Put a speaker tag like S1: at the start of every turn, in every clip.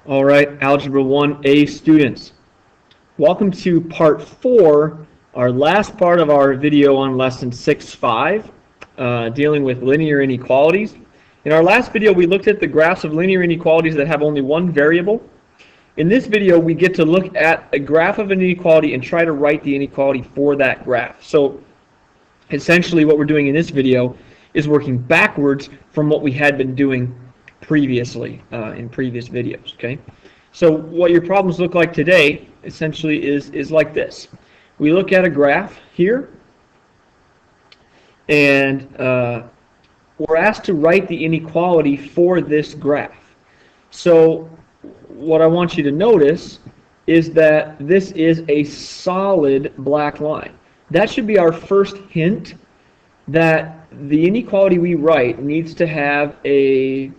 S1: All right, Algebra 1A students. Welcome to part 4, our last part of our video on lesson 6.5, dealing with linear inequalities. In our last video, we looked at the graphs of linear inequalities that have only one variable. In this video, we get to look at a graph of an inequality and try to write the inequality for that graph. So essentially what we're doing in this video is working backwards from what we had been doing previously in previous videos. Okay, so what your problems look like today essentially is like this. We look at a graph here, and we're asked to write the inequality for this graph. So what I want you to notice is that this is a solid black line. That should be our first hint that the inequality we write needs to have a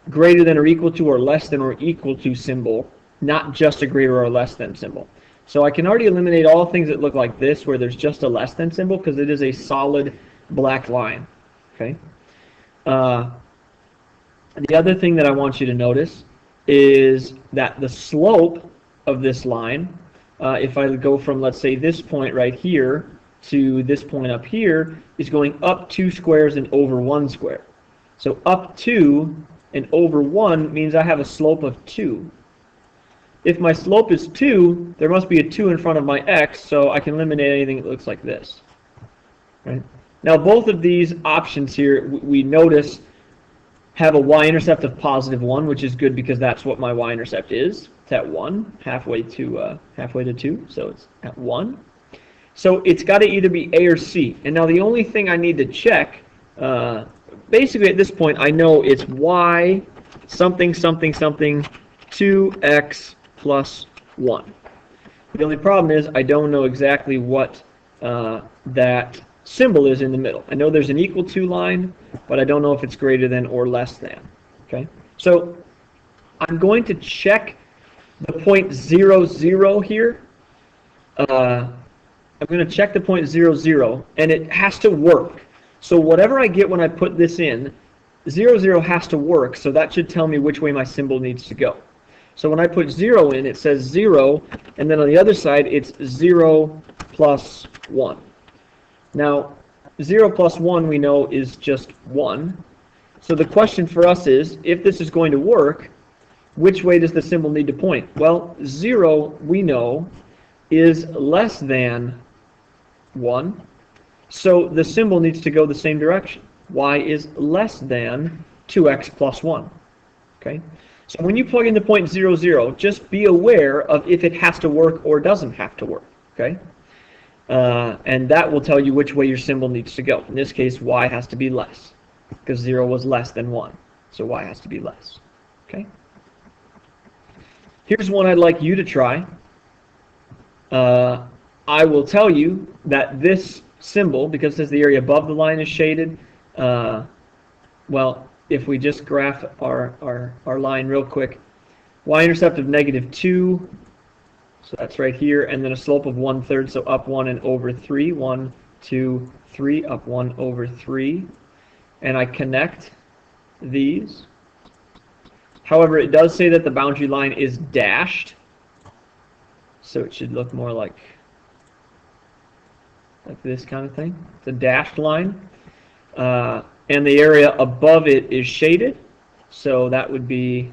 S1: greater than or equal to or less than or equal to symbol, not just a greater or less than symbol. So I can already eliminate all things that look like this where there's just a less than symbol because it is a solid black line. Okay. The other thing that I want you to notice is that the slope of this line, if I go from, let's say, this point right here to this point up here, is going up 2 squares and over 1 square. So up 2 and over 1 means I have a slope of 2. If my slope is 2, there must be a 2 in front of my x, so I can eliminate anything that looks like this. Right? Now both of these options here, we notice, have a y-intercept of positive 1, which is good because that's what my y-intercept is. It's at 1, halfway to 2, so it's at 1. So it's got to either be A or C. And now the only thing I need to check, basically at this point I know it's y something something something 2x plus 1. The only problem is I don't know exactly what that symbol is in the middle. I know there's an equal to line, but I don't know if it's greater than or less than. Okay, so I'm going to check the point 0, 0 here. I'm going to check the point 0, 0, and it has to work. So whatever I get when I put this in, 0, 0 has to work, so that should tell me which way my symbol needs to go. So when I put 0 in, it says 0, and then on the other side it's 0 plus 1. Now 0 plus 1 we know is just 1. So the question for us is, if this is going to work, which way does the symbol need to point? Well, 0 we know is less than 1. So the symbol needs to go the same direction. Y is less than 2x plus 1. Okay? So when you plug in the point 0, 0, just be aware of if it has to work or doesn't have to work. Okay? And that will tell you which way your symbol needs to go. In this case, y has to be less, because 0 was less than 1. So y has to be less. Okay? Here's one I'd like you to try. I will tell you that this symbol, because it says the area above the line is shaded, well, if we just graph our line real quick, y-intercept of -2, so that's right here, and then a slope of 1/3, so up 1 and over 3, 1, 2, 3, up 1 over 3, and I connect these. However, it does say that the boundary line is dashed, so it should look more like this kind of thing. It's a dashed line. And the area above it is shaded, so that would be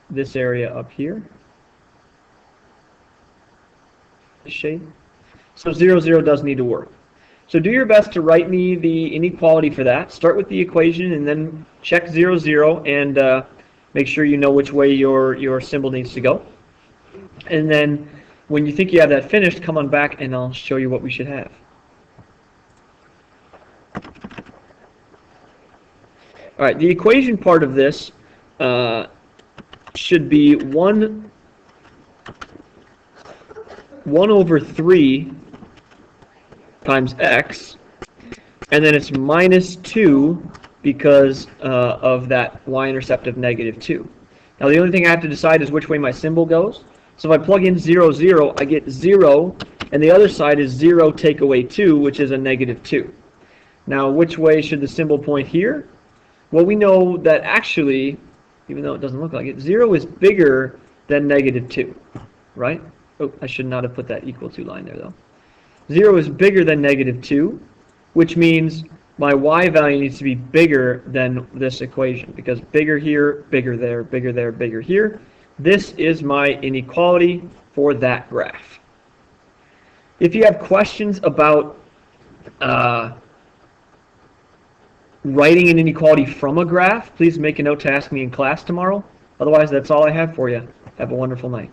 S1: this area up here. This shade. So 0, 0 does need to work. So do your best to write me the inequality for that. Start with the equation and then check 0, 0 and make sure you know which way your symbol needs to go. And then when you think you have that finished, come on back and I'll show you what we should have. All right, the equation part of this should be 1 over 3 times x, and then it's -2 because of that y-intercept of -2. Now the only thing I have to decide is which way my symbol goes. So if I plug in 0, 0, I get 0, and the other side is 0 take away 2, which is a -2. Now which way should the symbol point here? Well, we know that actually even though it doesn't look like it. 0 is bigger than negative 2, right? Oh, I should not have put that equal to line there, though. 0 is bigger than negative 2, which means my y value needs to be bigger than this equation, because bigger here, bigger there, bigger there, bigger here. This is my inequality for that graph. If you have questions about writing an inequality from a graph, please make a note to ask me in class tomorrow. Otherwise, that's all I have for you. Have a wonderful night.